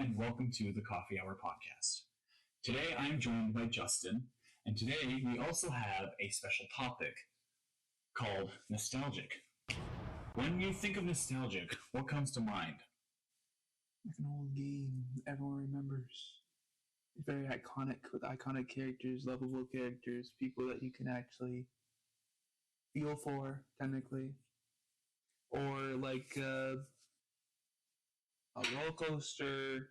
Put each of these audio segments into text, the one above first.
and welcome to the Coffee Hour Podcast. Today I'm joined by Justin, and today we also have a special topic called nostalgic. When you think of nostalgic, what comes to mind? Like an old game everyone remembers. It's very iconic, with iconic characters, lovable characters, people that you can actually feel for, technically. Or like a roller coaster,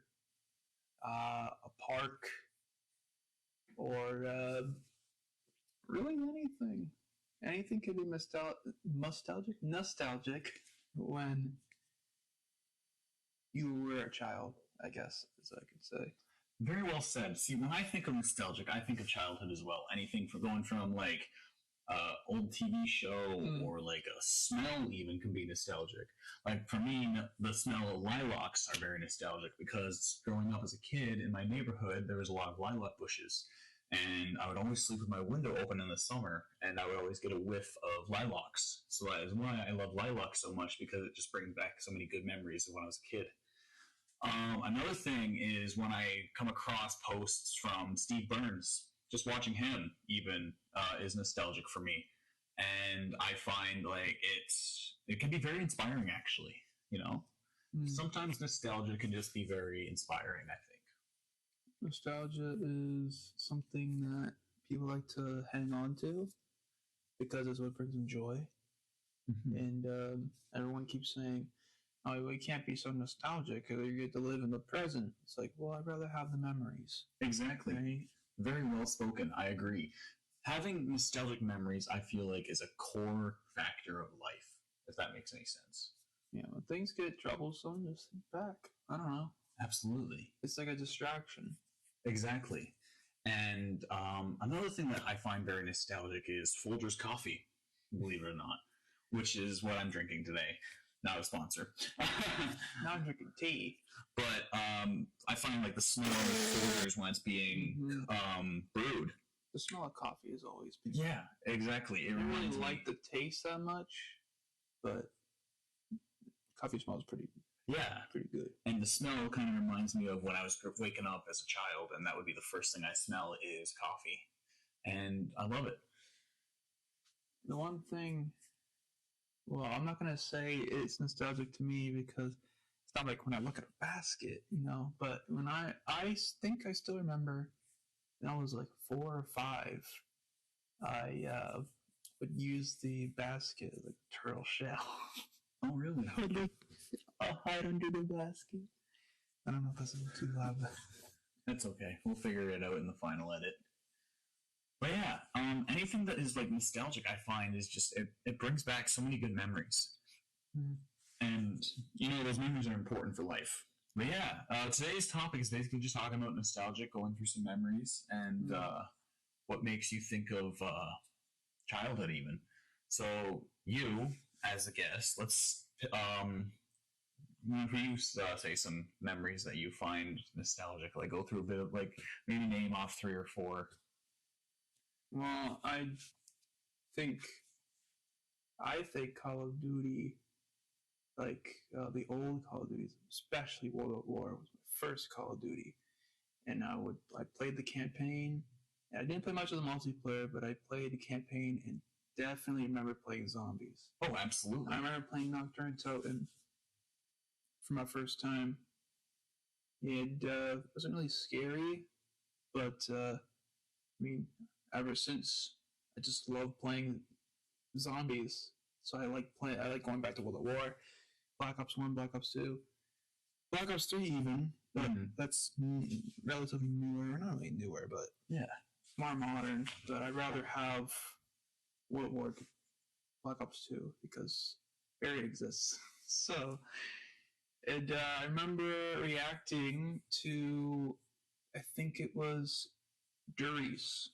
a park, or really anything. Anything can be nostalgic when you were a child, I guess, as I could say. Very well said. See, when I think of nostalgic, I think of childhood as well. Anything from going from like old TV show or like a smell even can be nostalgic. Like for me, the smell of lilacs are very nostalgic because growing up as a kid in my neighborhood, there was a lot of lilac bushes. And I would always sleep with my window open in the summer, and I would always get a whiff of lilacs. So that is why I love lilacs so much, because it just brings back so many good memories of when I was a kid. Another thing is when I come across posts from Steve Burns, just watching him even is nostalgic for me. And I find like it can be very inspiring, actually. You know, sometimes nostalgia can just be very inspiring, I think. Nostalgia is something that people like to hang on to because it's what brings them joy. Mm-hmm. And everyone keeps saying, oh, we can't be so nostalgic because you get to live in the present. It's like, well, I'd rather have the memories. Exactly. Right? Very well spoken. I agree. Having nostalgic memories, I feel like, is a core factor of life, if that makes any sense. Yeah, when things get troublesome, just think back. I don't know. Absolutely. It's like a distraction. Exactly. And another thing that I find very nostalgic is Folgers coffee, believe it or not, which is what I'm drinking today. Not a sponsor. Now I'm drinking tea. But I find like the smell of Folgers when it's being brewed. The smell of coffee has always been. Yeah, exactly. I don't really like the taste that much, but coffee smells pretty good. And the smell kind of reminds me of when I was waking up as a child, and that would be the first thing I smell is coffee. And I love it. The one thing, well, I'm not going to say it's nostalgic to me because it's not like when I look at a basket, but when I think I still remember when I was like 4 or 5, I would use the basket, like turtle shell. Oh, really? I'll hide under the basket. I don't know if that's a little too loud. That's okay. We'll figure it out in the final edit. But yeah, anything that is like nostalgic, I find is just it brings back so many good memories, and those memories are important for life. But yeah, today's topic is basically just talking about nostalgic, going through some memories, and what makes you think of childhood, even. So you, as a guest, let's you say some memories that you find nostalgic. Like go through a bit of like maybe name off 3 or 4. Well, I think Call of Duty, like the old Call of Duty, especially World at War, was my first Call of Duty, and I played the campaign. And I didn't play much of the multiplayer, but I played the campaign and definitely remember playing zombies. Oh, absolutely! I remember playing Nocturne Totem for my first time. It wasn't really scary, but ever since, I just love playing zombies. So I like going back to World at War, Black Ops 1, Black Ops 2, Black Ops 3 even, but that's relatively newer. Not really newer, but yeah, more modern. But I'd rather have World at War Black Ops 2 because Barry exists. So, and I remember reacting to, I think it was Duris.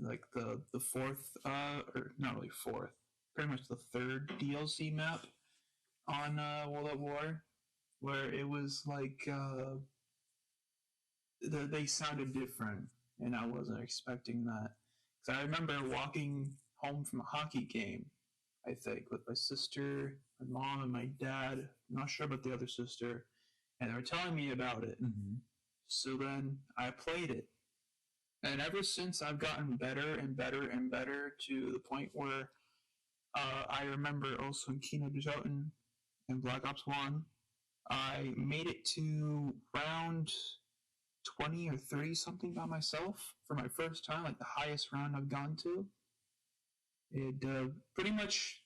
Like the fourth, or not really fourth, pretty much the third DLC map on World at War, where it was like they sounded different, and I wasn't expecting that. Because I remember walking home from a hockey game, I think, with my sister, my mom, and my dad. I'm not sure about the other sister, and they were telling me about it. Mm-hmm. So then I played it. And ever since, I've gotten better and better and better to the point where I remember also in Kino der Toten and Black Ops 1, I made it to round 20 or 30 something by myself for my first time, like the highest round I've gone to. It pretty much,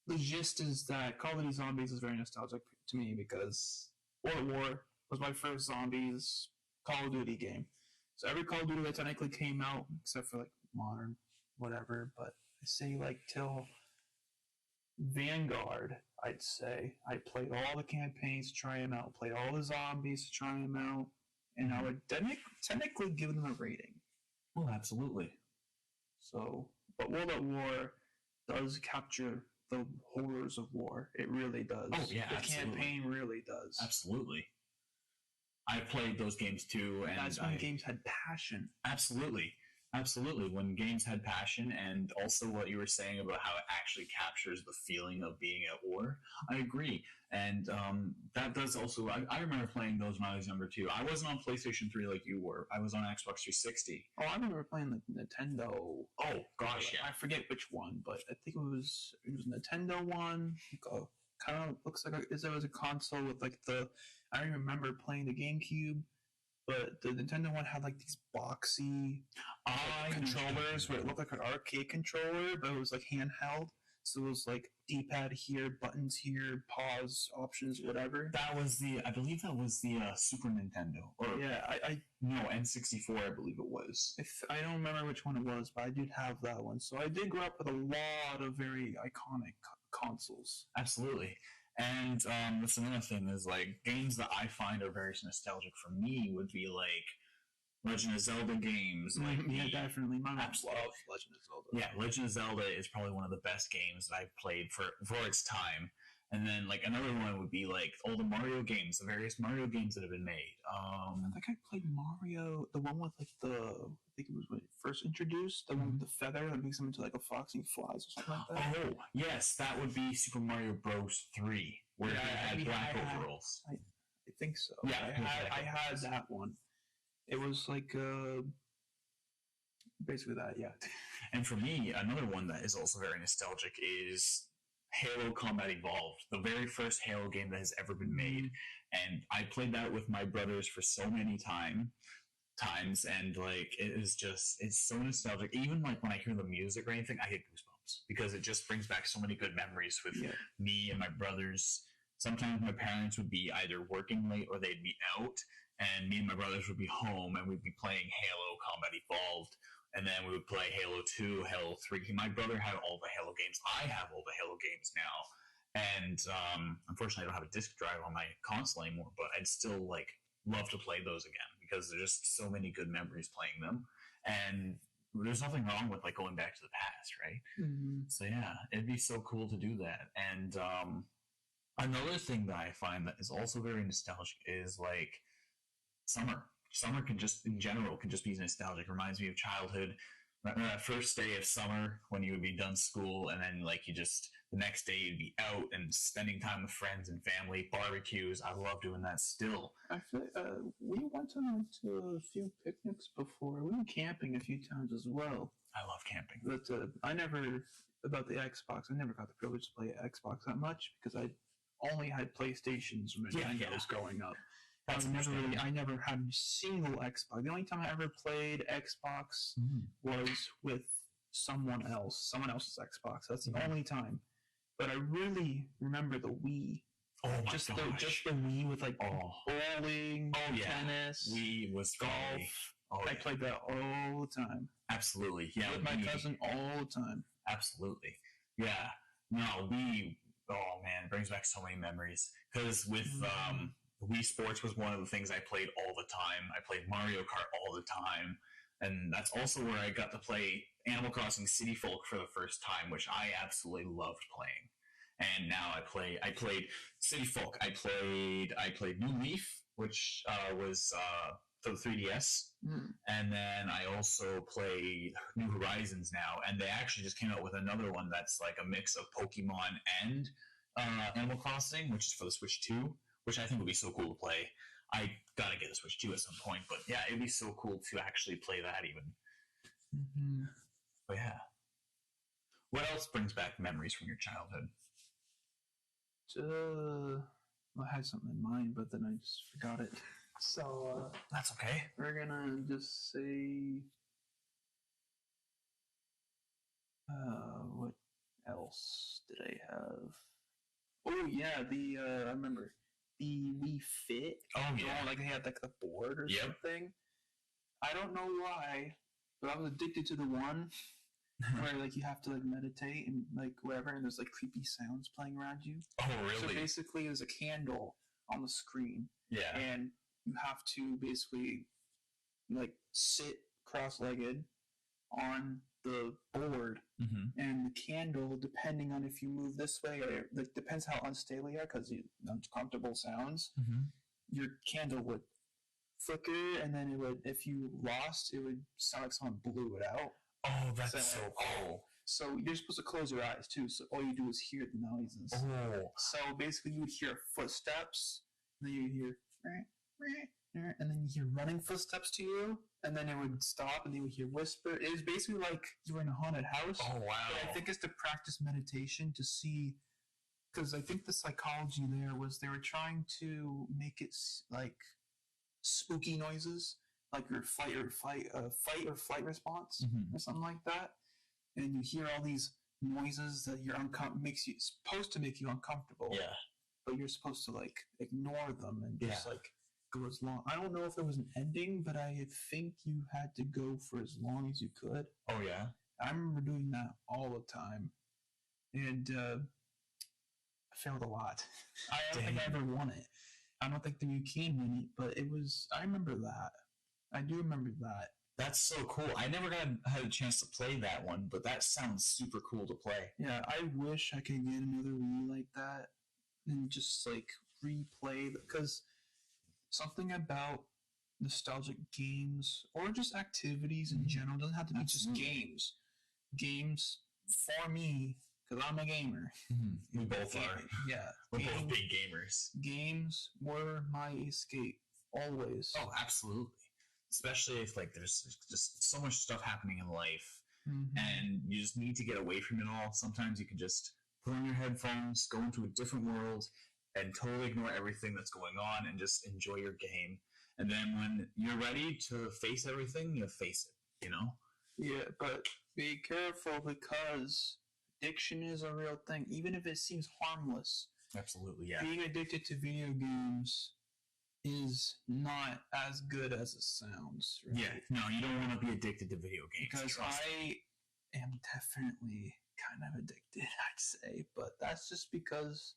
the gist is that Call of Duty Zombies is very nostalgic to me because World at War was my first Zombies Call of Duty game. So every Call of Duty that technically came out, except for like modern, whatever, but I say like till Vanguard, I'd say. I played all the campaigns to try them out, played all the zombies to try them out, and I would technically give them a rating. Well, absolutely. So, but World at War does capture the horrors of war. It really does. Oh, yeah, the absolutely. campaign really does. Absolutely. I played those games too, and that's when games had passion. Absolutely. Absolutely. When games had passion, and also what you were saying about how it actually captures the feeling of being at war, I agree. And that does also, I remember playing those when I was younger too. I wasn't on PlayStation 3 like you were. I was on Xbox 360. Oh, I remember playing the Nintendo. Oh, gosh, yeah. I forget which one, but I think it was Nintendo one. Kind of looks like it was a console with like I remember playing the GameCube. But the Nintendo one had like these boxy controllers where it looked like an arcade controller, but it was like handheld. So it was like D-pad here, buttons here, pause options, whatever. That was I believe that was the Super Nintendo. Or yeah, no, N64, I believe it was. I don't remember which one it was, but I did have that one. So I did grow up with a lot of very iconic consoles. Absolutely. And that's another thing is like games that I find are very nostalgic for me would be like Legend of Zelda games. Like definitely. My mom loves Legend of Zelda. Yeah, Legend of Zelda is probably one of the best games that I've played for its time. And then like another one would be like all the Mario games, the various Mario games that have been made. I think I played Mario, the one with like I think it was when it first introduced, the one with the feather that makes him into like a fox and he flies or something like that. Oh, yes, that would be Super Mario Bros. 3, where he had black overalls. I think so. Yeah, I had that one. It was like basically that, yeah. And for me, another one that is also very nostalgic is Halo Combat Evolved, the very first Halo game that has ever been made. And I played that with my brothers for so many times, and like it's so nostalgic. Even like when I hear the music or anything, I get goosebumps because it just brings back so many good memories with me and my brothers. Sometimes my parents would be either working late or they'd be out, and me and my brothers would be home and we'd be playing Halo Combat Evolved. And then we would play Halo 2, Halo 3. My brother had all the Halo games. I have all the Halo games now. And unfortunately, I don't have a disc drive on my console anymore, but I'd still like love to play those again because there's just so many good memories playing them. And there's nothing wrong with like going back to the past, right? Mm-hmm. So yeah, it'd be so cool to do that. And another thing that I find that is also very nostalgic is like summer. Summer can just, in general, can just be nostalgic. It reminds me of childhood. That first day of summer when you would be done school, and then like the next day you'd be out and spending time with friends and family, barbecues. I love doing that still. I feel we went to a few picnics before. We went camping a few times as well. I love camping. But about the Xbox, I never got the privilege to play Xbox that much because I only had PlayStations when I was growing up. I never had a single Xbox. The only time I ever played Xbox was with someone else's Xbox. That's the only time. But I really remember the Wii. Oh my gosh. Just the Wii with like bowling, tennis, Wii was golf. I played that all the time. Absolutely, yeah. With my cousin all the time. Absolutely, yeah. No, Wii. Oh man, it brings back so many memories. Because with Wii Sports was one of the things I played all the time. I played Mario Kart all the time. And that's also where I got to play Animal Crossing City Folk for the first time, which I absolutely loved playing. And now I played City Folk. I played New Leaf, which was for the 3DS. And then I also play New Horizons now. And they actually just came out with another one that's like a mix of Pokemon and Animal Crossing, which is for the Switch 2. which I think would be so cool to play. I gotta get a Switch 2 at some point, but yeah, it'd be so cool to actually play that even. Mm-hmm. But yeah. What else brings back memories from your childhood? I had something in mind, but then I just forgot it. So That's okay. we're gonna just say, what else did I have? Oh yeah, I remember the Wii Fit. Oh yeah, like they had like the board or something. I don't know why, but I was addicted to the one where like you have to like meditate and like whatever, and there's like creepy sounds playing around you. Oh really? So basically, there's a candle on the screen. Yeah. And you have to basically like sit cross-legged on the board, and the candle, depending on if you move this way or like depends how unstable you are, because uncomfortable sounds, your candle would flicker, and then it would, if you lost, it would sound like someone blew it out. Oh, that's so cool. So you're supposed to close your eyes too, so all you do is hear the noises. Oh. So basically you would hear footsteps, and then you would hear and then you hear running footsteps to you, and then it would stop, and then you would hear whisper. It was basically like you were in a haunted house. Oh, wow. But I think it's to practice meditation to see, because I think the psychology there was they were trying to make it like spooky noises, like your fight or flight response or something like that, and you hear all these noises that you're supposed to make you uncomfortable. Yeah. But you're supposed to like ignore them and just like go as long. I don't know if there was an ending, but I think you had to go for as long as you could. Oh yeah. I remember doing that all the time, and I failed a lot. I don't think I ever won it. I don't think that you can win it, but it was. I remember that. I do remember that. That's so cool. I never had a chance to play that one, but that sounds super cool to play. Yeah, I wish I could get another Wii like that and just like replay, because something about nostalgic games or just activities in general, doesn't have to be just games. Games for me, because I'm a gamer. We both are. Yeah, we're both big gamers. Games were my escape always. Oh, absolutely. Especially if like there's just so much stuff happening in life, and you just need to get away from it all. Sometimes you can just put on your headphones, go into a different world, and totally ignore everything that's going on and just enjoy your game. And then when you're ready to face everything, you face it, you know? Yeah, but be careful, because addiction is a real thing, even if it seems harmless. Absolutely, yeah. Being addicted to video games is not as good as it sounds. Right? Yeah, no, you don't want to be addicted to video games. Because I am definitely kind of addicted, I'd say, but that's just because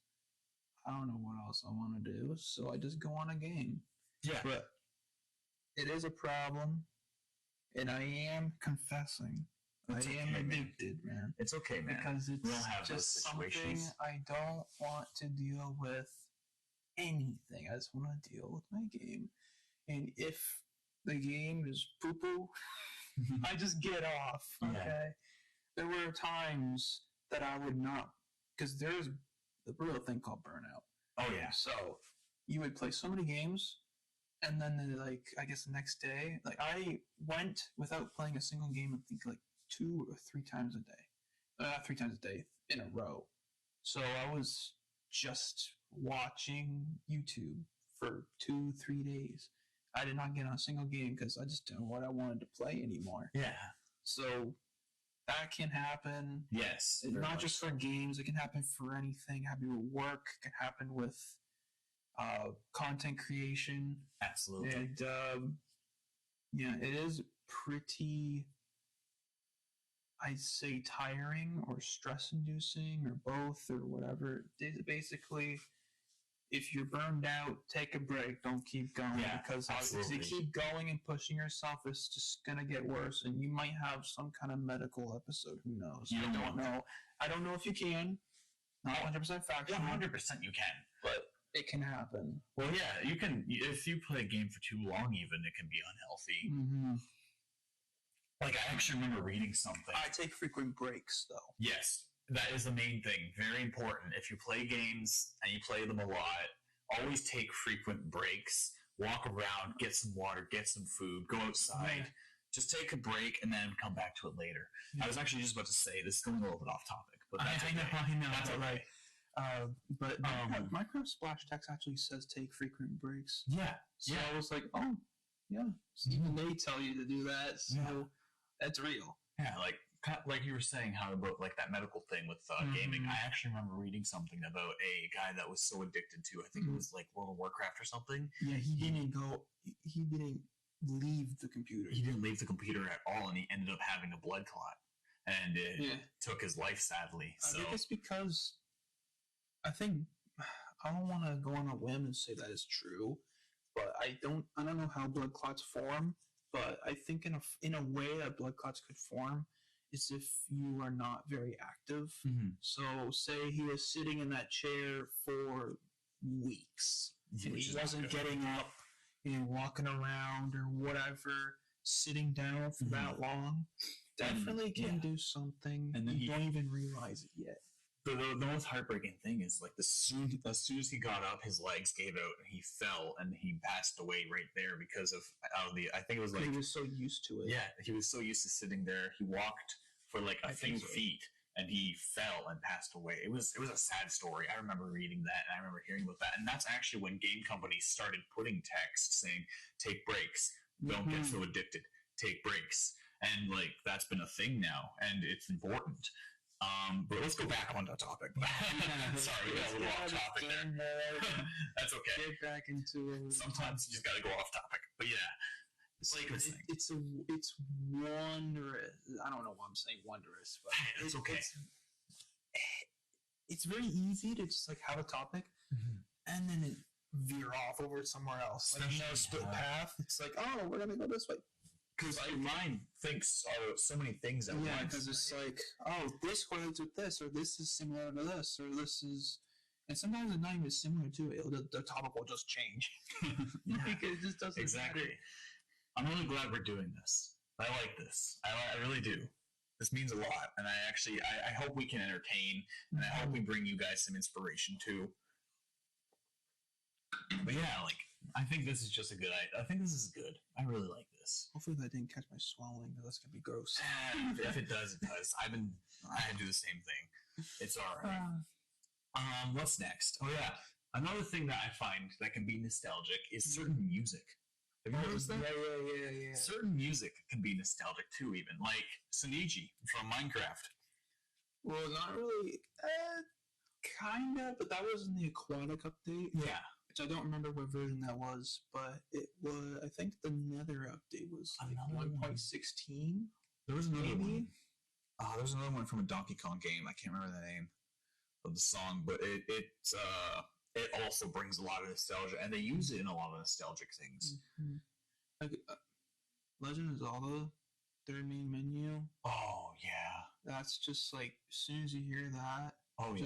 I don't know what else I want to do, so I just go on a game. Yeah. But it is a problem, and I am confessing. It's I am addicted, man. It's okay, man. Because it's just something I don't want to deal with anything. I just want to deal with my game. And if the game is poo-poo, I just get off, okay? Yeah. There were times that I would not, because there's the real thing called burnout. Oh, yeah. So you would play so many games, and then, like, I guess the next day, like, I went without playing a single game, I think, like, 2 or 3 times a day. 3 times a day in a row. So I was just watching YouTube for 2-3 days. I did not get on a single game because I just didn't know what I wanted to play anymore. Yeah. So that can happen. Yes. Not just for games. It can happen for anything. It can happen with work. It can happen with content creation. Absolutely. And yeah, it is pretty, I'd say, tiring or stress-inducing or both or whatever. Basically, if you're burned out, take a break. Don't keep going. Yeah, because if you keep going and pushing yourself, it's just going to get worse. And you might have some kind of medical episode. Who knows? I don't know. I don't know if you can. Not 100% factual. 100% you can. But it can happen. Well, yeah, you can. If you play a game for too long, even, it can be unhealthy. Mm-hmm. Like, I actually remember reading something. I take frequent breaks, though. Yes, that is the main thing. Very important. If you play games and you play them a lot, always take frequent breaks, walk around, get some water, get some food, go outside. Just take a break and then come back to it later. I was actually just about to say this is going a little bit off topic, but that's I know. That's but okay. But Minecraft splash text actually says take frequent breaks. Yeah. So I was like, oh, yeah. So even they tell you to do that, so that's real. Yeah, like you were saying how about like that medical thing with gaming. I actually remember reading something about a guy that was so addicted to, I think it was like World of Warcraft or something. Yeah, he didn't leave the computer. He didn't leave the computer at all, and he ended up having a blood clot, and it took his life, sadly. So I think it's because I don't want to go on a whim and say that is true, but I don't know how blood clots form, but I think in a way that blood clots could form is if you are not very active. So say he was sitting in that chair for weeks, and he wasn't getting up, walking around or whatever, sitting down for that long, definitely can do something, and then you don't even realize it yet. The most heartbreaking thing is like as soon as he got up, his legs gave out and he fell and he passed away right there because of I think it was like he was so used to it. Yeah, he was so used to sitting there. He walked for like a few feet and he fell and passed away. It was a sad story. I remember reading that and I remember hearing about that. And that's actually when game companies started putting text saying take breaks, don't get so addicted, take breaks, and like that's been a thing now and it's important. But let's go back on the topic. Sorry, we got a little off topic there. That's okay. Get back into it. Sometimes you just got to go off topic. But yeah, it's wondrous. I don't know why I'm saying wondrous, but it's okay. It's very easy to just like have a topic and then it veer off over somewhere else. Like split path. It's like, oh, we're gonna go this way. Because your mind thinks so many things at once. Yeah, because it's like, oh, this correlates with this, or this is similar to this, or this is... And sometimes it's not even similar to it. The topic will just change. It just doesn't matter. I'm really glad we're doing this. I like this. I really do. This means a lot. And I hope we can entertain, and I hope we bring you guys some inspiration too. But yeah, like, I think this is just I think this is good. I really like this. Hopefully that didn't catch my swallowing, because that's going to be gross. If it does, it does. I do the same thing. It's alright. What's next? Oh yeah. Another thing that I find that can be nostalgic is certain music. Have you noticed that? Yeah. Certain music can be nostalgic too, even. Like Suniji from Minecraft. Well, not really. Kinda, but that was in the Aquatic update. Yeah. Which I don't remember what version that was, but it was, I think the Nether update was like 1.16. There was another one. There was another one from a Donkey Kong game. I can't remember the name of the song, but it also brings a lot of nostalgia, and they use it in a lot of nostalgic things. Like Legend of Zelda, their main menu. Oh yeah, that's just like as soon as you hear that. Oh yeah.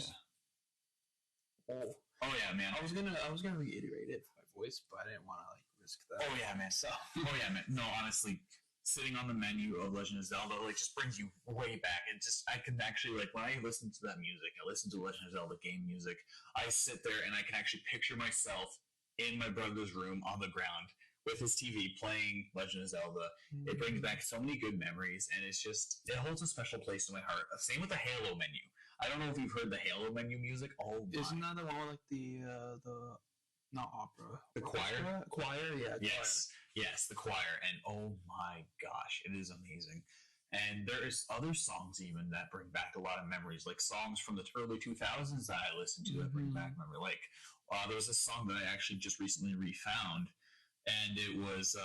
Oh yeah, man. I was gonna reiterate it with my voice, but I didn't want to like risk that. Oh yeah, man. No, honestly, sitting on the menu of Legend of Zelda like just brings you way back. I can actually like when I listen to that music, I listen to Legend of Zelda game music. I sit there and I can actually picture myself in my brother's room on the ground with his TV playing Legend of Zelda. It brings back so many good memories, and it holds a special place in my heart. Same with the Halo menu. I don't know if you've heard the Halo menu music. Oh my. Isn't that the one with like the not opera. The choir? Choir, yeah. Yes, the choir. And oh my gosh, it is amazing. And there is other songs even that bring back a lot of memories, like songs from the early 2000s that I listened to that bring back memory. Like there was a song that I actually just recently refound, and it was,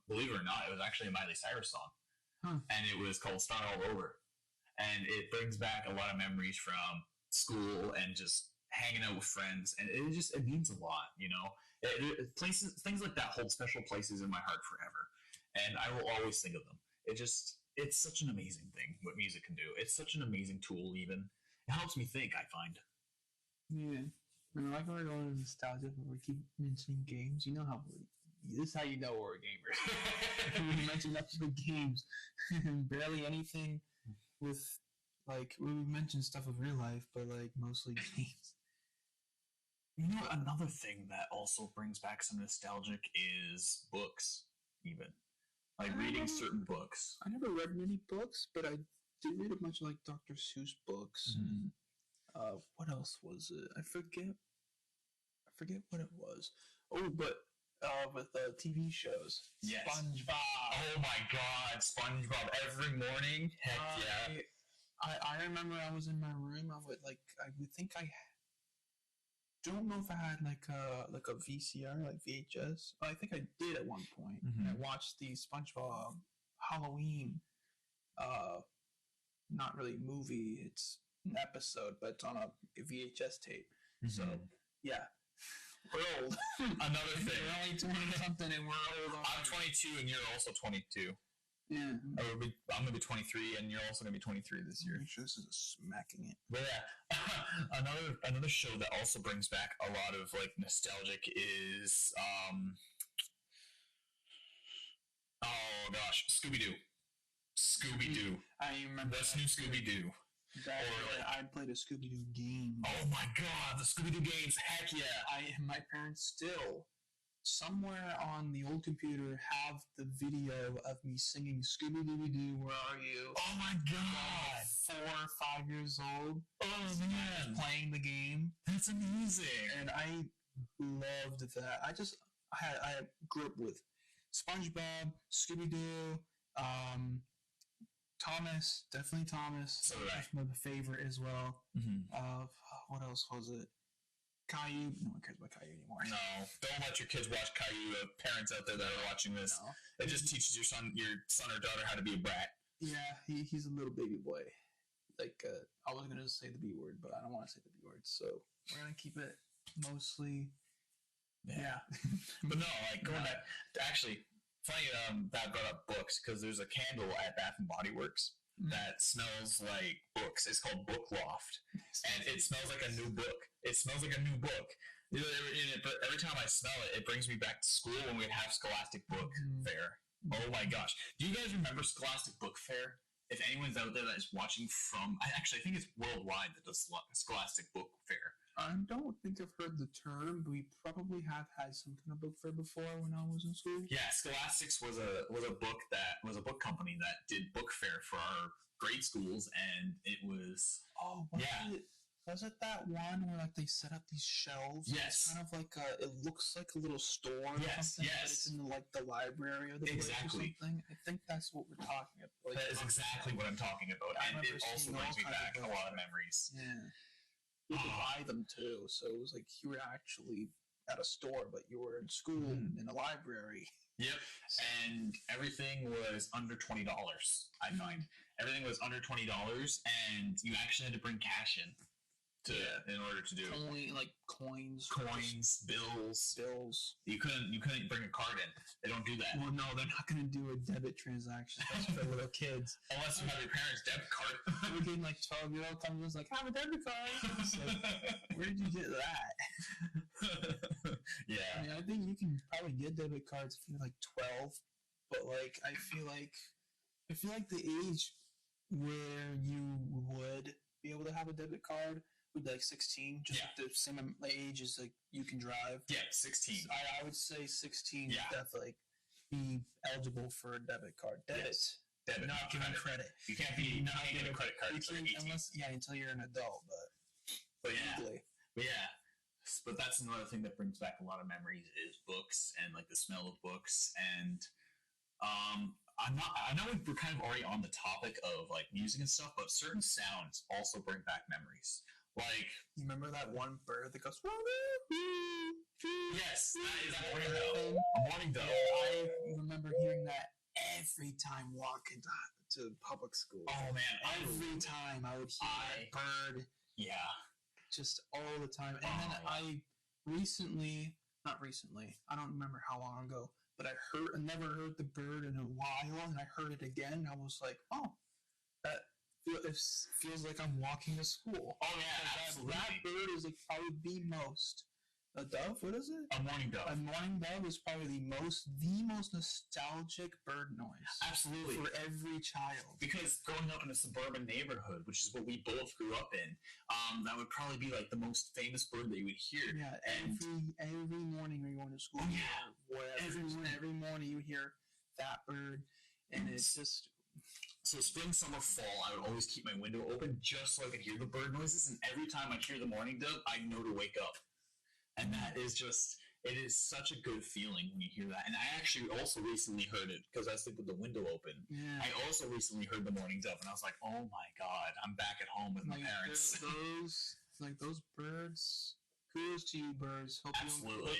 believe it or not, it was actually a Miley Cyrus song. And it was called Start All Over. And it brings back a lot of memories from school and just hanging out with friends. And it means a lot, you know. Things like that hold special places in my heart forever. And I will always think of them. It's such an amazing thing what music can do. It's such an amazing tool even. It helps me think, I find. Yeah. I like we're going to nostalgia, but we keep mentioning games. You know how this is how you know we're gamers. We mention nothing but games. Barely anything with, like, we mention stuff of real life, but, like, mostly games. You know, another thing that also brings back some nostalgic is books, even. Like reading certain books. I never read many books, but I did read a bunch of like Dr. Seuss books. Mm-hmm. What else was it? I forget what it was. Oh, but with TV shows. Yes. SpongeBob. Oh my God, SpongeBob every morning. Heck yeah. I remember I was in my room. I would think I don't know if I had like a VCR, like VHS. I think I did at one point. Mm-hmm. I watched the SpongeBob Halloween. Not really movie. It's an episode, but it's on a VHS tape. Mm-hmm. So yeah, we're old. Another thing. We're only 20 something, and we're old. I'm 22, and you're also 22. Yeah. I'm gonna be 23, and you're also gonna be 23 this year. Make sure this is smacking it. But yeah, another show that also brings back a lot of like nostalgic is oh gosh, Scooby-Doo. Scooby-Doo. I remember That's new Scooby-Doo. I played a Scooby-Doo game. Oh my God, the Scooby-Doo games! Heck yeah! My parents still, somewhere on the old computer, have the video of me singing Scooby-Doo, where are you? Oh my God! 4 or 5 years old. Oh man, playing the game. That's amazing. And I loved that. I grew up with SpongeBob, Scooby-Doo, Thomas, definitely Thomas. So did I. That's my favorite as well. Mm-hmm. What else was it? Caillou. No one cares about Caillou anymore. No, don't let your kids watch Caillou. Parents out there that are watching this, No. It just teaches your son or daughter how to be a brat. Yeah, he's a little baby boy. Like I was gonna say the B word, but I don't want to say the B word, so we're gonna keep it mostly. Yeah. But no, like going back. Actually, funny that brought up books because there's a candle at Bath and Body Works that smells like books. It's called Book Loft, and it smells like a new book. It smells like a new book. But every time I smell it, it brings me back to school when we'd have Scholastic Book Fair. Oh my gosh! Do you guys remember Scholastic Book Fair? If anyone's out there that is watching from, I think it's worldwide that does Scholastic Book Fair. I don't think I've heard the term, but we probably have had some kind of book fair before when I was in school. Yeah, Scholastics was a book company that did book fair for our grade schools, and it was Was it that one where like they set up these shelves? Yes. It's kind of like it looks like a little store. Yes, or something, yes. But it's in the library or the place or something. I think that's what we're talking about. Like, that is exactly what I'm talking about, and it also brings me back a lot of memories. Yeah. You could buy them too, so it was like you were actually at a store, but you were in school in a library. Yep, and everything was under $20. I find everything was under $20, and you actually had to bring cash in in order to do coins, bills. You couldn't bring a card in. They don't do that. Well, no, they're not going to do a debit transaction. That's for little kids. Unless you have your parents' debit card. We're getting like 12-year-old comes and is like, have a debit card. Like, where did you get that? Yeah. I mean, I think you can probably get debit cards if you're like 12, but like I feel like the age where you would be able to have a debit card would be like 16, just the same age as like you can drive. Yeah, 16. I would say 16 would definitely be eligible for a debit card. Debit, not giving credit. You can't get a credit card until you're 18. Until you're an adult, but legally. But that's another thing that brings back a lot of memories is books and like the smell of books. And I know we're kind of already on the topic of like music and stuff, but certain sounds also bring back memories. Like, you remember that one bird that goes? Yes, that is a morning bell. A morning bell. Yeah, I remember hearing that every time walking to public school. Oh man, every time I would hear that bird. Yeah, just all the time. And then I not recently, I don't remember how long ago, but I never heard the bird in a while, and I heard it again. And I was like, oh, it feels like I'm walking to school. Oh yeah, absolutely. That bird is like probably the most A dove? What is it? A mourning dove. A mourning dove is probably the most nostalgic bird noise. Absolutely. For every child. Because growing up in a suburban neighborhood, which is what we both grew up in, that would probably be like the most famous bird that you would hear. Yeah, and every morning when you're going to school, every morning you hear that bird, and it's just... So spring, summer, fall, I would always keep my window open just so I could hear the bird noises, and every time I hear the mourning dove, I know to wake up. And that is just, it is such a good feeling when you hear that. And I actually also recently heard it, because I sleep with the window open. Yeah. I also recently heard the mourning dove, and I was like, oh my god, I'm back at home with my parents. Those birds, kudos to you, birds. Hope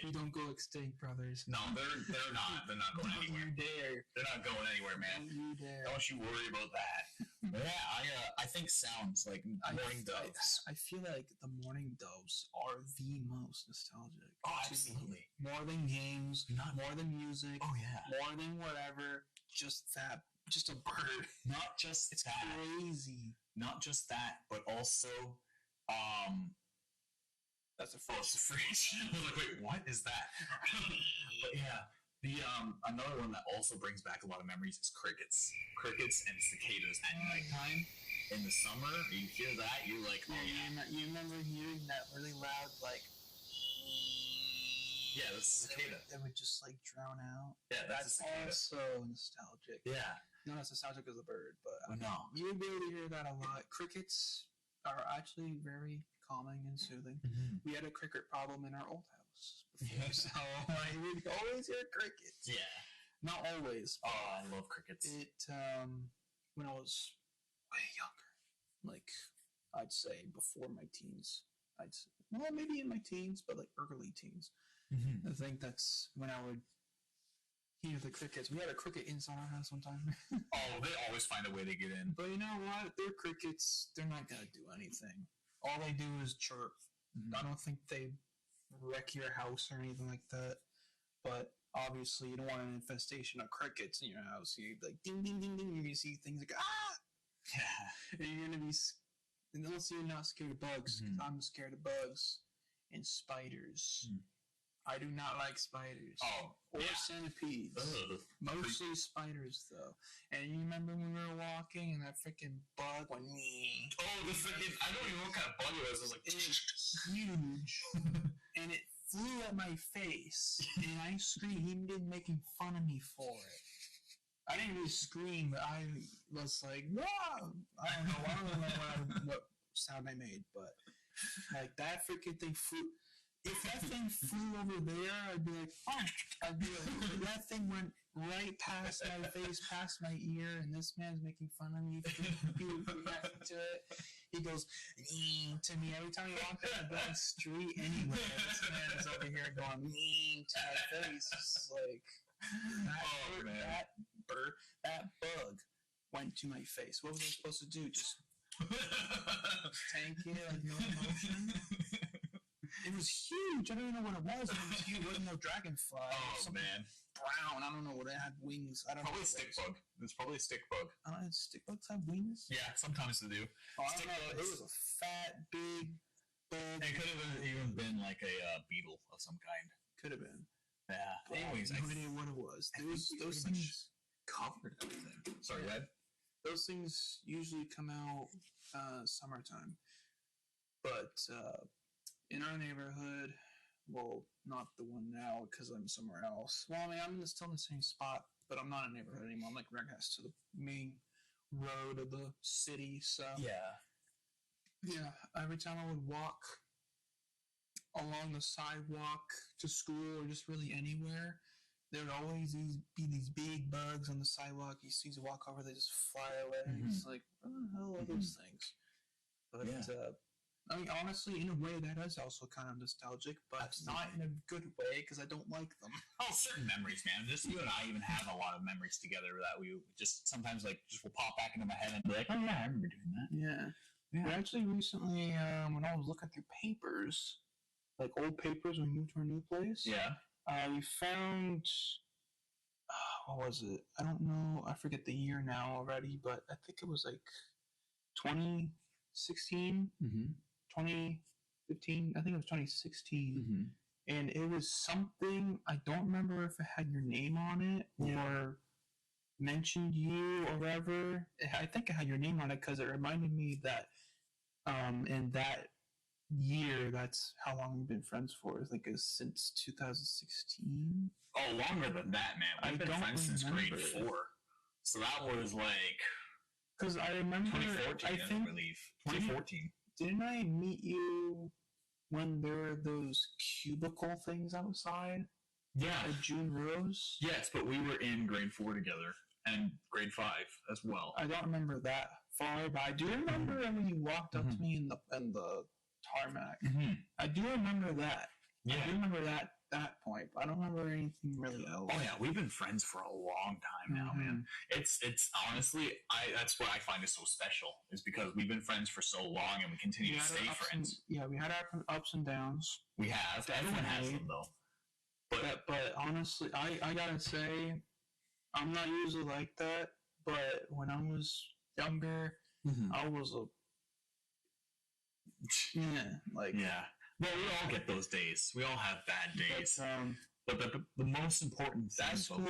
you don't go extinct, brothers. No, they're not. They're not going anywhere. You dare. They're not going anywhere, man. Don't you dare. Don't you worry about that. Yeah, I think sounds like mourning doves. I feel like the mourning doves are the most nostalgic. Oh, absolutely. More than games, more than music. Oh yeah. More than whatever. Just a bird. Not just it's that. Crazy. Not just that, but also, that's a fridge. It's a fridge. I was like, wait, what is that? But yeah. The another one that also brings back a lot of memories is crickets and cicadas at nighttime in the summer. You hear that, you're like, oh yeah. You remember hearing that really loud, like, yeah, that's a cicada. That would just like drown out. Yeah, that's also nostalgic. Yeah, not as nostalgic as a bird, but no, you would be able to hear that a lot. Crickets are actually very calming and soothing. Mm-hmm. We had a cricket problem in our old house. So I would always hear crickets. Yeah. Not always. Oh, I love crickets. When I was way younger, like I'd say before my teens, maybe in my teens, but like early teens. Mm-hmm. I think that's when I would hear the crickets. We had a cricket inside our house one time. Oh, they always find a way to get in. But you know what? They're crickets. They're not gonna do anything. All they do is chirp. Mm-hmm. I don't think they wreck your house or anything like that, but obviously you don't want an infestation of crickets in your house. You like ding ding ding ding. You're gonna see things like yeah, and you're gonna be. Unless you're not scared of bugs, because I'm scared of bugs and spiders. I do not like spiders. Or centipedes. Ugh. Mostly spiders, though. And you remember when we were walking and that freaking bug went... Oh, the freaking... I don't even know what kind of bug it was. It was like... It's huge. And it flew at my face. And I screamed. He did making fun of me for it. I didn't really scream, but I was like, wow! I don't know what sound I made, but... Like, that freaking thing flew... If that thing flew over there, I'd be like, that thing went right past my face, past my ear, and this man's making fun of me. He reacted to it. He goes, to me every time he walks down the street anywhere. This man is over here going, to my face. It's like, that bug went to my face. What was I supposed to do? Just tank it, like no emotion? It was huge. I don't even know what it was. It was huge. It wasn't no dragonfly. Oh, man. Brown. I don't know what it had wings. I don't probably know. Probably a stick bug. It's probably a stick bug. Stick bugs have wings? Yeah, sometimes they do. Stick bugs. It was a fat, big bug. It could have even been like a beetle of some kind. Could have been. Yeah. Anyways, I have no idea what it was. Those things covered everything. Sorry, Ed? Those things usually come out summertime. But in our neighborhood, well, not the one now because I'm somewhere else. Well, I mean, I'm still in the same spot, but I'm not in a neighborhood anymore. I'm like right next to the main road of the city. So yeah. Every time I would walk along the sidewalk to school or just really anywhere, there would always be these big bugs on the sidewalk. You see, you walk over, they just fly away. Mm-hmm. It's like, what the hell are those things? But I mean, honestly, in a way, that is also kind of nostalgic, but not in a good way because I don't like them. Oh, certain memories, man. Just you and I even have a lot of memories together that we just sometimes will pop back into my head and be like, oh yeah, I remember doing that. Yeah. But actually, recently, when I was looking through papers, like old papers when we moved to our new place, we found, what was it? I don't know. I forget the year now already, but I think it was like 2016. 2015, I think it was 2016, and it was something, I don't remember if it had your name on it or mentioned you or whatever. I think it had your name on it because it reminded me that in that year, that's how long we've been friends for. I think it's since 2016. Oh, longer than that, man. We've been friends since grade 4. So that was like... Because I remember... 2014, I believe. 2014. Didn't I meet you when there were those cubicle things outside? Yeah. At June Rose? Yes, but we were in grade 4 together. And grade 5 as well. I don't remember that far, but I do remember when you walked up to me in the tarmac. I do remember that. Yeah. I do remember that point, but I don't remember anything really else. Oh yeah, we've been friends for a long time now, man. It's honestly, that's what I find is so special, is because we've been friends for so long and we continue to stay friends. We had our ups and downs. We have. Everyone has them though. But honestly, I gotta say, I'm not usually like that. But when I was younger, I was a Well, we all get those days. We all have bad days. But the most important thing that school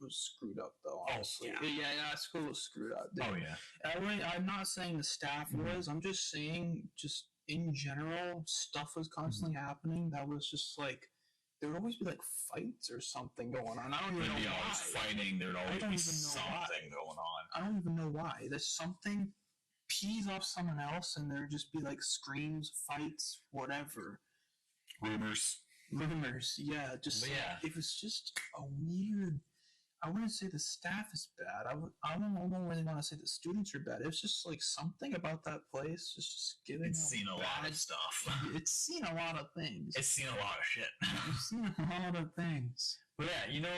was screwed up, though. Honestly, that school was screwed up. I'm not saying the staff was. I'm just saying, just in general, stuff was constantly happening. That was just like, there would always be like fights or something going on. I don't even know why. There'd be always fighting. There'd always be something going on. I don't even know why. There's something pees off someone else, and there'd just be like screams, fights, whatever. Rumors. Yeah. It was just a weird. I wouldn't say the staff is bad. I don't really want to say the students are bad. It's just like something about that place is just giving. It's seen a lot of stuff. It's seen a lot of things. It's seen a lot of shit. It's seen a lot of things. But yeah,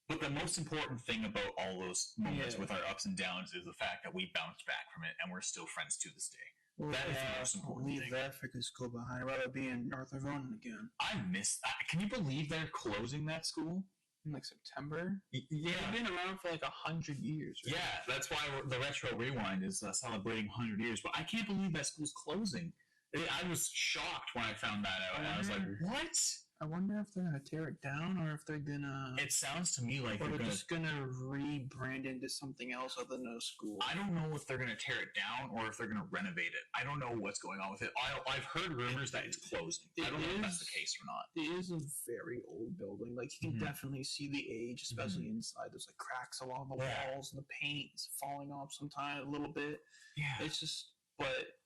but the most important thing about all those moments with our ups and downs is the fact that we bounced back from it and we're still friends to this day. Well, that is the most important thing. Leave that freaking school behind. I'd rather be in North Ronan again. I miss that. Can you believe they're closing that school? In like September? Yeah. They've been around for like 100 years. Right? Yeah, that's why the Retro Rewind is celebrating 100 years. But I can't believe that school's closing. I was shocked when I found that out. I was like, what? I wonder if they're going to tear it down or if they're going to... It sounds to me like they're just going to rebrand into something else other than a school. I don't know if they're going to tear it down or if they're going to renovate it. I don't know what's going on with it. I've heard rumors that it's closing. I don't know if that's the case or not. It is a very old building. Like, you can definitely see the age, especially inside. There's like cracks along the walls and the paint is falling off sometimes a little bit. Yeah. It's just... But...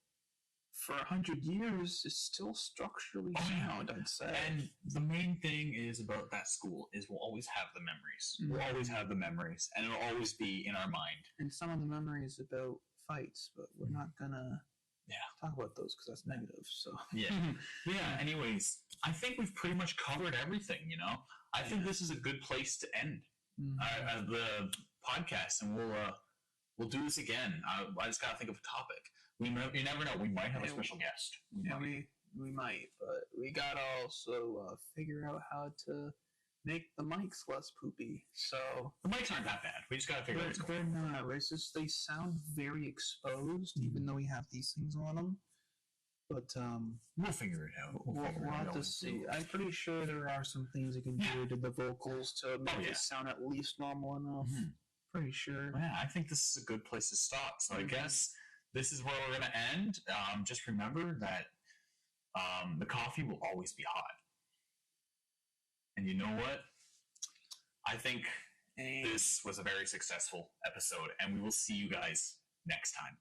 For 100 years, it's still structurally sound, I'd say. And the main thing is about that school is we'll always have the memories. We'll always have the memories, and it'll always be in our mind. And some of the memories about fights, but we're not gonna talk about those because that's negative. So Anyways, I think we've pretty much covered everything. I think this is a good place to end the podcast, and we'll do this again. I just gotta think of a topic. You never know. We might have a special guest. We might, but we gotta also figure out how to make the mics less poopy. So the mics aren't that bad. We just gotta figure out what's going on. They're not. It's just they sound very exposed, even though we have these things on them. But we'll figure it out. We'll have to see. I'm pretty sure there are some things you can do to the vocals to make it sound at least normal enough. Pretty sure. Yeah, I think this is a good place to stop. So I guess this is where we're going to end. Just remember that the coffee will always be hot. And you know what? I think this was a very successful episode, and we will see you guys next time.